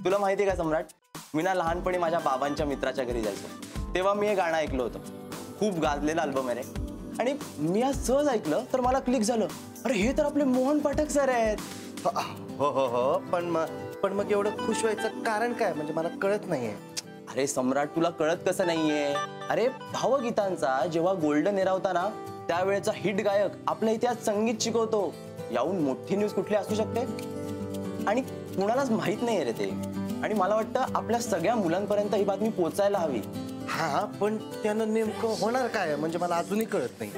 तुला माहिती आहे का सम्राट, मी ना लहानपणी माझ्या बाबांच्या मित्राच्या घरी जायचो, तेव्हा मी हे गाणं ऐकलं होतं. खूप गाजलेलं अल्बम आहे रे. आणि मी आज सहज ऐकलं तर मला क्लिक झालं, अरे हे तर आपले मोहन पाठक सर आहेत. हो हो हो, पण मग एवढं खुश व्हायचं कारण काय, म्हणजे मला कळत नाहीये. अरे सम्राट, तुला कळत कसं नाहीये? अरे भावगीतांचा जेव्हा गोल्डन एरा होता ना, त्यावेळेचा हिट गायक आपल्या इथे आज संगीत शिकवतो. याहून मोठी न्यूज कुठली असू शकते? आणि कुणालाच माहित नाहीये रे ते. आणि मला वाटतं आपल्या सगळ्या मुलांपर्यंत ही बातमी पोहोचायला हवी. हा, पण त्यानं नेमकं होणार काय, म्हणजे मला अजूनही कळत नाही.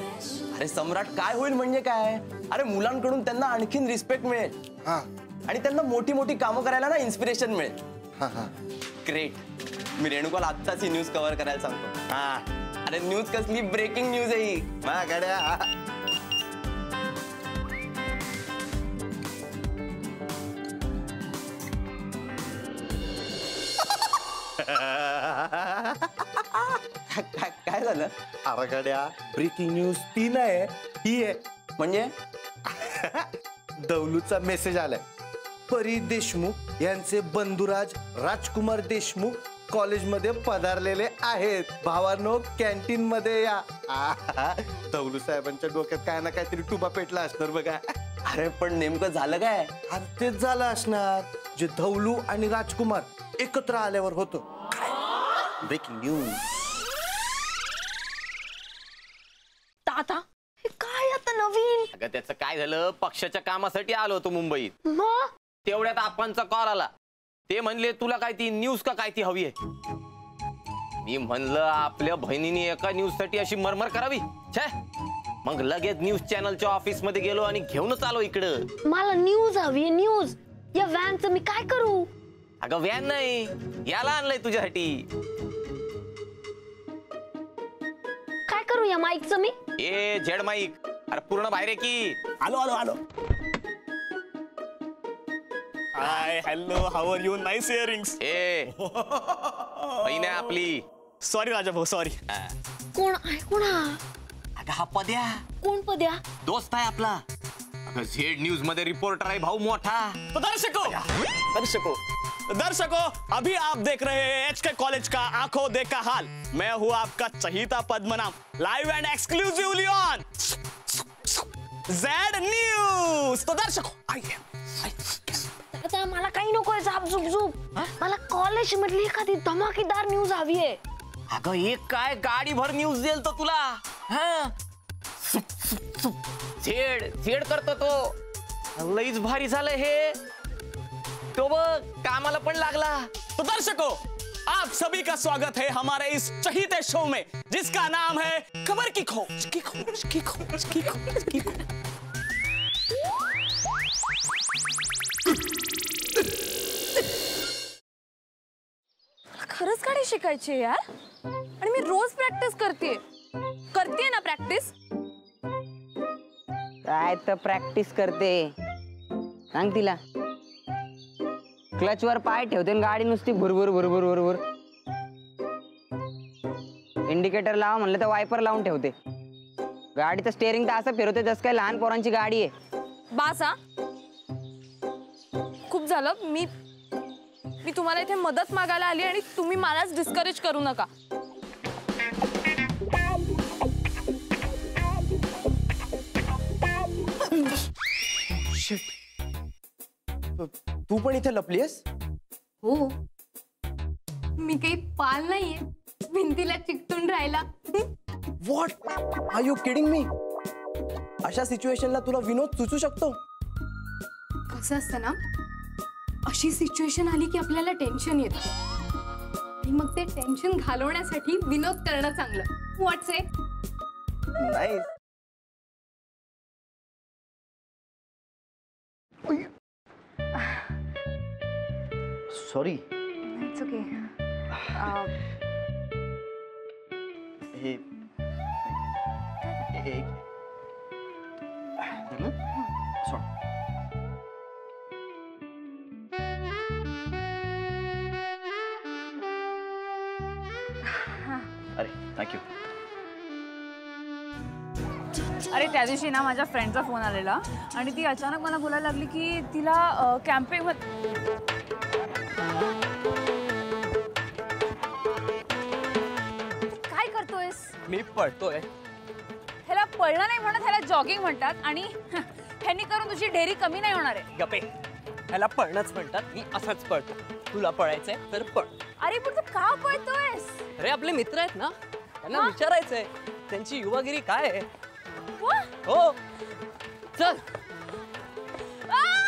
अरे सम्राट, काय होईल म्हणजे काय? अरे मुलांकडून त्यांना आणखीन रिस्पेक्ट मिळेल. हा, आणि त्यांना मोठी मोठी कामं करायला ना इन्स्पिरेशन मिळेल. हा हा, ग्रेट. मी रेणुकाला आत्ताच ही न्यूज कव्हर करायला सांगतो. हा, अरे न्यूज कसली ब्रेकिंग न्यूज आहे ही. गड्या. काय झालं? अरे गड्या, ब्रेकिंग न्यूज ती नाही, ही आहे. म्हणजे दौलूचा मेसेज आलाय. परी देशमुख यांचे बंधुराज राजकुमार देशमुख कॉलेजमध्ये पधारलेले आहेत. भावांनो, कॅन्टीन मध्ये या. दौलू साहेबांच्या डोक्यात काय ना काहीतरी टुबा पेटला असणार बघा. अरे पण नेमकं झालं काय? अरे तेच झालं असणार जे धौलू आणि राजकुमार एकत्र आल्यावर होतं. Breaking news. ताता, हे काय आता नवीन? अगं त्याचं काय झालं, पक्षाच्या कामासाठी आलो होतो मुंबईत. मग तेवढ्यात आपणचा कॉल आला. ते म्हणले तुला काय ती न्यूज का काय ती हवी आहे. मी म्हणलं आपल्या बहिणीने एका न्यूज साठी अशी मरमर करावी. छे, मग लगेच न्यूज चॅनलच्या ऑफिस मध्ये गेलो आणि घेऊनच आलो इकडं. मला न्यूज हवी आहे, न्यूज. या व्हॅनचं मी काय करू? अगं व्हॅन नाही, याला आणलंय तुझ्यासाठी. काय करू या माईकचं मी? ए झेड माईक, अरे पूर्ण बाहेर आहे की. आलो आलो आलो. Hi, hello, how are you? Nice earrings. ए बहीण आहे आपली. सॉरी राजा भाऊ, सॉरी. कोण आहे? कोण हा? अगं हा पद्या, कोण पद्या? दोस्त आहे आपला. अगं झेड न्यूज मध्ये रिपोर्टर आहे भाऊ मोठा. तो दर्शकों, अभी आप देख रहे हैं HK कॉलेज का आंखों देखा हाल. मैं हूँ आपका चहीता Padmanabh, live and exclusively on Z news. तो दर्शकों, आइए. आता मला काही नकोय झाप झुप झुप. मला कॉलेज मधली एखादी धमाकेदार न्यूज हवी आहे. अगं एक काय गाडी भर न्यूज देईल तो तुला. हा, झेड करतो तो. लईच भारी झालं हे. तो बघ कामाला पण लागला. तो दर्शकों, आप सभी का स्वागत है हमारे इस चहीते शो में, जिसका नाम है खबर की खोज की खोज की खोज की खोज की खोज. खरंच गाडी शिकायची यार, आणि मी रोज प्रॅक्टिस करते ना. प्रॅक्टिस काय तर प्रॅक्टिस करते, सांग तिला. क्लच वर पाय ठेवते आणि गाडी नुसती भुरभुर भुरभुर भुरभुर. इंडिकेटर लावा म्हणलं तर वायपर लावून ठेवते. गाडीचं स्टेअरिंग तर असं फिरवते जसं काय लहान पोरांची गाडी आहे. बासा, खूप झालं. मी तुम्हाला इथे मदत मागायला आली आणि तुम्ही मलाच डिस्करेज करू नका. तू पण इथे लपलीयस? हो, मी काही पाल नाहीये भिंतीला चिकटून राहिला. What are you kidding me? अशा सिच्युएशनला तुला विनोद सुचू शकतो? कसं असतं ना, अशी सिच्युएशन आली की आपल्याला टेन्शन येतं आणि मग ते टेन्शन घालवण्यासाठी विनोद करणं चांगलं. व्हॉट्स इट? नाही. सॉरी. It's okay. हे अरे थँक्यू. अरे त्या दिवशी ना माझ्या फ्रेंडचा फोन आलेला आणि ती अचानक मला बोलायला लागली की तिला कॅम्पिंग मी पळतोय. ह्याला पळणं नाही म्हणत, ह्याला जॉगिंग म्हणतात. आणि ह्यांनी करून तुझी ढेरी कमी नाही होणार आहे. गपे, ह्याला पळणंच म्हणतात. मी असंच पळतो. तुला पळायचंय तर पळ. अरे पण तू का पळतोयस? अरे आपले मित्र आहेत ना, त्यांना विचारायचंय त्यांची युवागिरी काय आहे. वा! हो चल. आ!